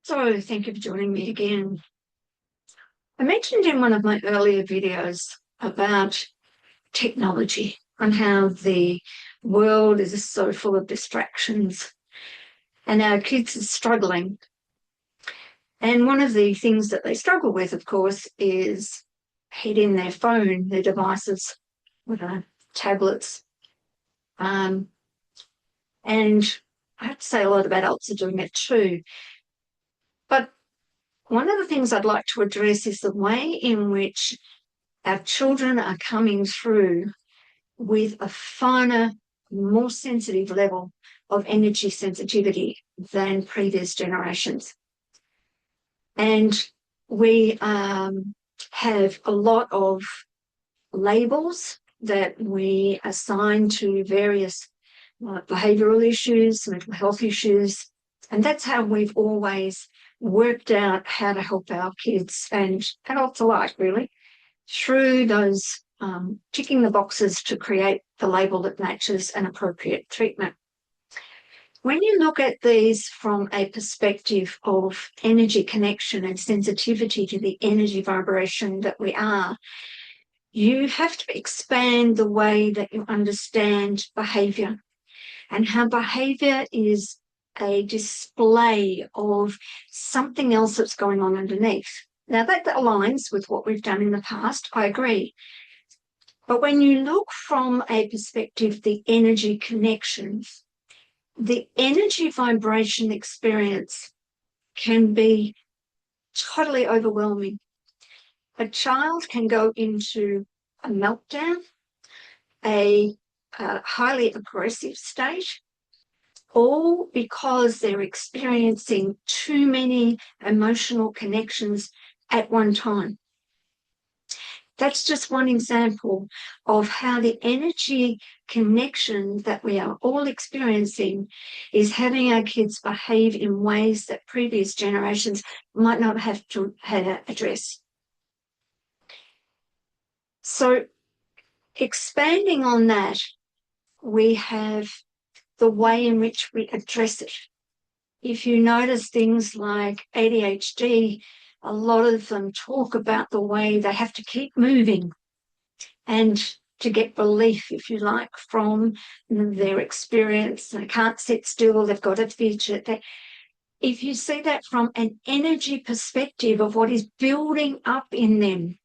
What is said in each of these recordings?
So thank you for joining me again. I mentioned in one of my earlier videos about technology and how the world is so full of distractions and our kids are struggling. And one of the things that they struggle with, of course, is hitting their phone, their devices, tablets. And I have to say a lot of adults are doing it too. But one of the things I'd like to address is the way in which our children are coming through with a finer, more sensitive level of energy sensitivity than previous generations. And we have a lot of labels that we assign to various behavioural issues, mental health issues, and that's how we've always worked out how to help our kids and adults alike, really, through those ticking the boxes to create the label that matches an appropriate treatment. When you look at these from a perspective of energy connection and sensitivity to the energy vibration that we are, you have to expand the way that you understand behaviour and how behaviour is a display of something else that's going on underneath. Now, that aligns with what we've done in the past, I agree. But when you look from a perspective of the energy connections, the energy vibration experience can be totally overwhelming. A child can go into a meltdown, a highly aggressive state, all because they're experiencing too many emotional connections at one time. That's just one example of how the energy connection that we are all experiencing is having our kids behave in ways that previous generations might not have to address. So expanding on that, we have the way in which we address it. If you notice things like ADHD, a lot of them talk about the way they have to keep moving and to get relief, if you like, from their experience. They can't sit still, they've got to fidget. If you see that from an energy perspective of what is building up in them,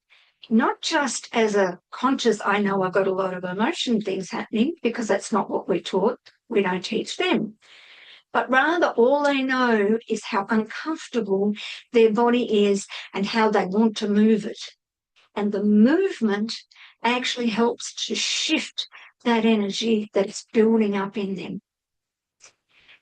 not just as a conscious, I know I've got a lot of emotion things happening, because that's not what we're taught. We don't teach them. But rather all they know is how uncomfortable their body is and how they want to move it. And the movement actually helps to shift that energy that's building up in them.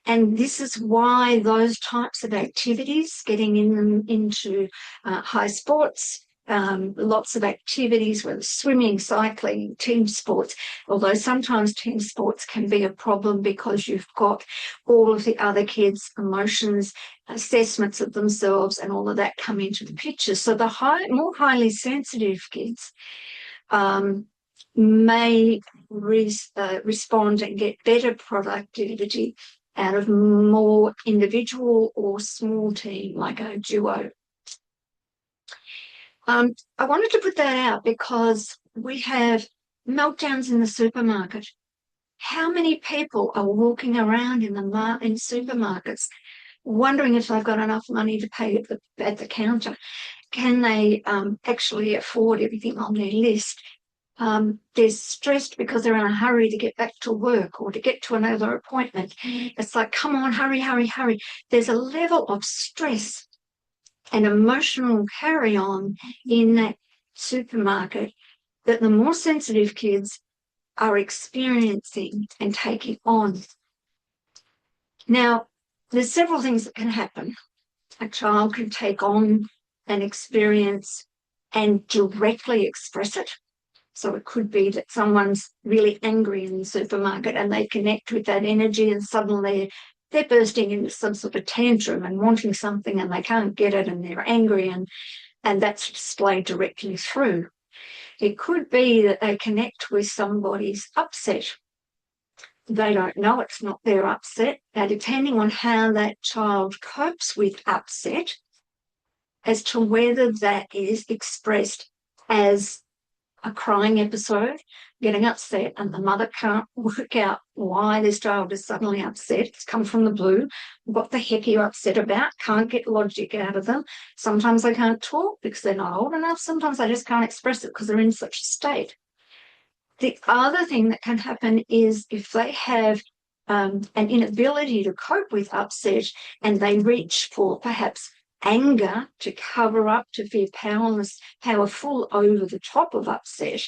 And this is why those types of activities, getting in them into high sports, lots of activities, whether swimming, cycling, team sports, although sometimes team sports can be a problem because you've got all of the other kids' emotions, assessments of themselves, and all of that come into the picture. So the more highly sensitive kids may respond and get better productivity out of more individual or small team, like a duo. I wanted to put that out because we have meltdowns in the supermarket. How many people are walking around in supermarkets wondering if they've got enough money to pay at the counter? Can they actually afford everything on their list? They're stressed because they're in a hurry to get back to work or to get to another appointment. It's like, come on, hurry, hurry, hurry. There's a level of stress and emotional carry-on in that supermarket that the more sensitive kids are experiencing and taking on. Now, there's several things that can happen. A child can take on an experience and directly express it. So it could be that someone's really angry in the supermarket and they connect with that energy, and suddenly they're bursting into some sort of tantrum and wanting something and they can't get it and they're angry, and that's displayed directly through. It could be that they connect with somebody's upset they don't know it's not their upset. Now, depending on how that child copes with upset, as to whether that is expressed as a crying episode, getting upset, and the mother can't work out why this child is suddenly upset. It's come from the blue. What the heck are you upset about? Can't get logic out of them. Sometimes they can't talk because they're not old enough. Sometimes they just can't express it because they're in such a state. The other thing that can happen is if they have an inability to cope with upset and they reach for perhaps anger to cover up, to feel powerful over the top of upset,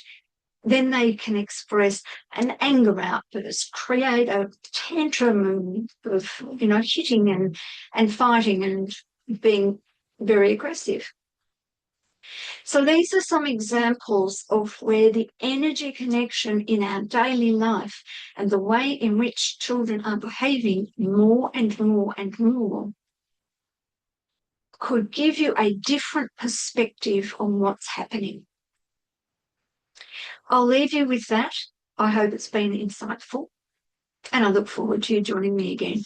then they can express an anger outburst, create a tantrum of, hitting and fighting and being very aggressive. So these are some examples of where the energy connection in our daily life and the way in which children are behaving more and more and more could give you a different perspective on what's happening. I'll leave you with that. I hope it's been insightful, and I look forward to you joining me again.